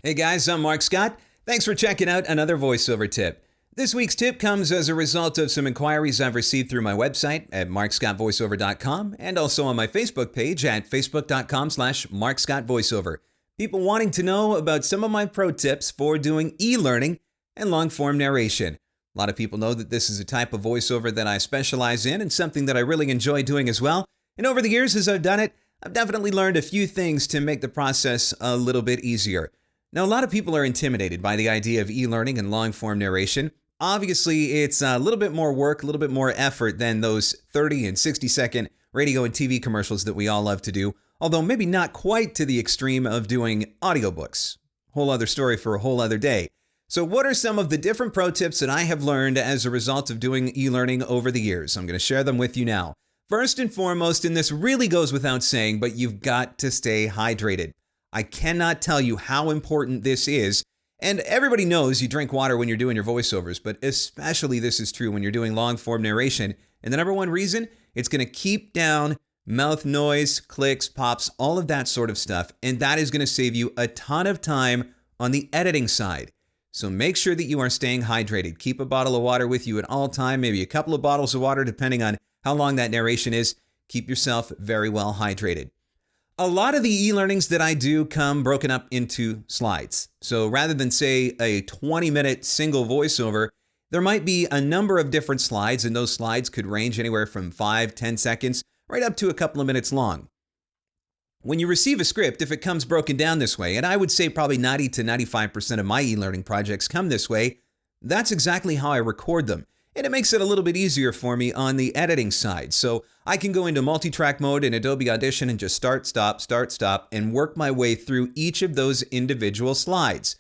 Hey guys, I'm Marc Scott. Thanks for checking out another voiceover tip. This week's tip comes as a result of some inquiries I've received through my website at marcscottvoiceover.com and also on my Facebook page at facebook.com/marcscottvoiceover. People wanting to know about some of my pro tips for doing e-learning and long-form narration. A lot of people know that this is a type of voiceover that I specialize in and something that I really enjoy doing as well. And over the years as I've done it, I've definitely learned a few things to make the process a little bit easier. Now, a lot of people are intimidated by the idea of e-learning and long-form narration. Obviously, it's a little bit more work, a little bit more effort than those 30 and 60-second radio and TV commercials that we all love to do, although maybe not quite to the extreme of doing audiobooks. Whole other story for a whole other day. So what are some of the different pro tips that I have learned as a result of doing e-learning over the years? I'm going to share them with you now. First and foremost, and this really goes without saying, but you've got to stay hydrated. I cannot tell you how important this is. And everybody knows you drink water when you're doing your voiceovers, but especially this is true when you're doing long-form narration. And the number one reason, it's going to keep down mouth noise, clicks, pops, all of that sort of stuff. And that is going to save you a ton of time on the editing side. So make sure that you are staying hydrated. Keep a bottle of water with you at all time, maybe a couple of bottles of water depending on how long that narration is. Keep yourself very well hydrated. A lot of the e-learnings that I do come broken up into slides. So rather than say a 20-minute single voiceover, there might be a number of different slides, and those slides could range anywhere from 5-10 seconds right up to a couple of minutes long. When you receive a script, if it comes broken down this way, and I would say probably 90 to 95% of my e-learning projects come this way, that's exactly how I record them. And it makes it a little bit easier for me on the editing side. So I can go into multi-track mode in Adobe Audition and just start, stop, and work my way through each of those individual slides.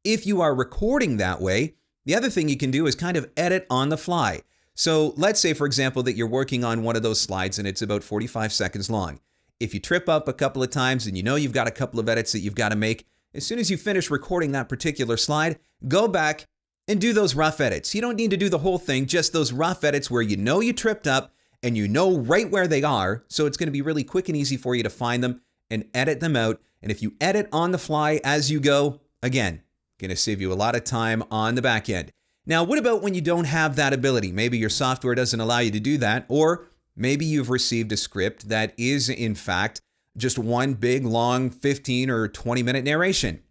If you are recording that way, the other thing you can do is kind of edit on the fly. So let's say, for example, that you're working on one of those slides and it's about 45 seconds long. If you trip up a couple of times and you know you've got a couple of edits that you've got to make, as soon as you finish recording that particular slide, go back and do those rough edits. You don't need to do the whole thing, just those rough edits where you know you tripped up and you know right where they are. So it's going to be really quick and easy for you to find them and edit them out. And if you edit on the fly as you go, again, going to save you a lot of time on the back end. Now, what about when you don't have that ability? Maybe your software doesn't allow you to do that, or maybe you've received a script that is, in fact, just one big, long 15 or 20-minute narration.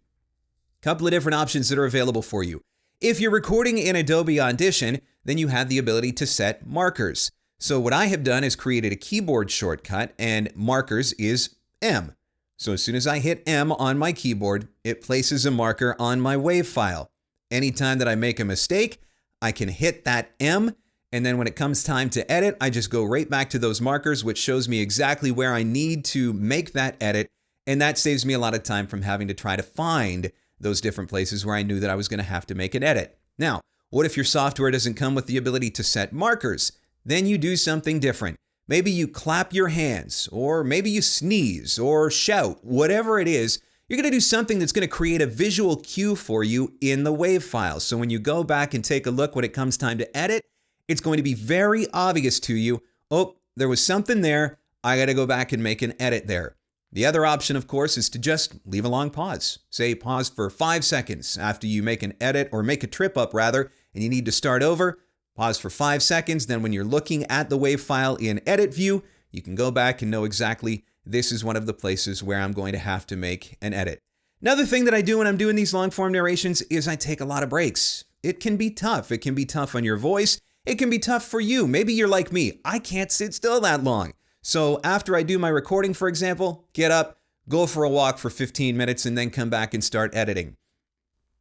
Couple of different options that are available for you. If you're recording in Adobe Audition, then you have the ability to set markers. So what I have done is created a keyboard shortcut, and markers is M. So as soon as I hit M on my keyboard, it places a marker on my WAV file. Anytime that I make a mistake, I can hit that M, and then when it comes time to edit, I just go right back to those markers, which shows me exactly where I need to make that edit, and that saves me a lot of time from having to try to find those different places where I knew that I was going to have to make an edit. Now, what if your software doesn't come with the ability to set markers? Then you do something different. Maybe you clap your hands, or maybe you sneeze, or shout, whatever it is. You're going to do something that's going to create a visual cue for you in the WAV file. So when you go back and take a look when it comes time to edit, it's going to be very obvious to you, oh, there was something there, I got to go back and make an edit there. The other option, of course, is to just leave a long pause. Say pause for 5 seconds after you make an edit, or make a trip up rather, and you need to start over. Pause for 5 seconds. Then when you're looking at the WAV file in edit view, you can go back and know exactly this is one of the places where I'm going to have to make an edit. Another thing that I do when I'm doing these long form narrations is I take a lot of breaks. It can be tough. It can be tough on your voice. It can be tough for you. Maybe you're like me. I can't sit still that long. So after I do my recording, for example, get up, go for a walk for 15 minutes, and then come back and start editing.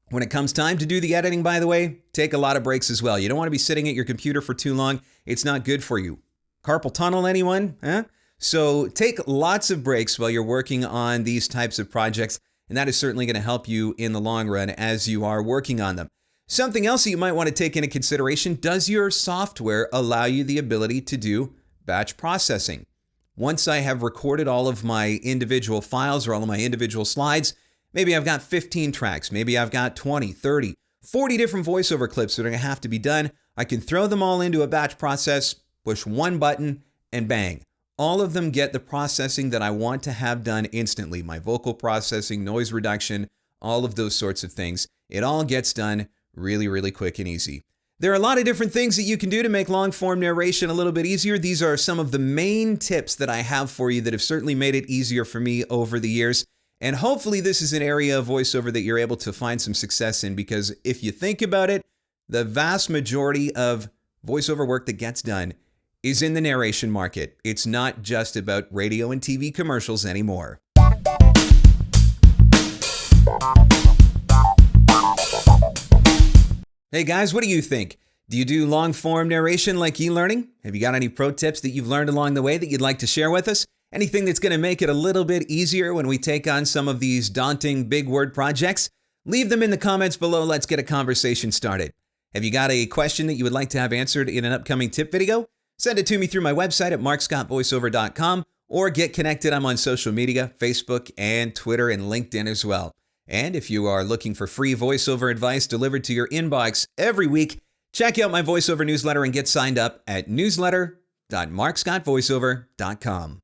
When it comes time to do the editing, by the way, take a lot of breaks as well. You don't want to be sitting at your computer for too long. It's not good for you. Carpal tunnel, anyone? Huh? So take lots of breaks while you're working on these types of projects, and that is certainly going to help you in the long run as you are working on them. Something else that you might want to take into consideration, does your software allow you the ability to do batch processing? Once I have recorded all of my individual files or all of my individual slides, maybe I've got 15 tracks, maybe I've got 20, 30, 40 different voiceover clips that are going to have to be done. I can throw them all into a batch process, push one button, and bang. all of them get the processing that I want to have done instantly. My vocal processing, noise reduction, all of those sorts of things. It all gets done really, really quick and easy. There are a lot of different things that you can do to make long-form narration a little bit easier. These are some of the main tips that I have for you that have certainly made it easier for me over the years. And hopefully this is an area of voiceover that you're able to find some success in, because if you think about it, the vast majority of voiceover work that gets done is in the narration market. It's not just about radio and TV commercials anymore. Hey guys, what do you think? Do you do long-form narration like eLearning? Have you got any pro tips that you've learned along the way that you'd like to share with us? Anything that's going to make it a little bit easier when we take on some of these daunting big word projects? Leave them in the comments below. Let's get a conversation started. Have you got a question that you would like to have answered in an upcoming tip video? Send it to me through my website at marcscottvoiceover.com, or get connected. I'm on social media, Facebook and Twitter and LinkedIn as well. And if you are looking for free voiceover advice delivered to your inbox every week, check out my voiceover newsletter and get signed up at newsletter.marcscottvoiceover.com.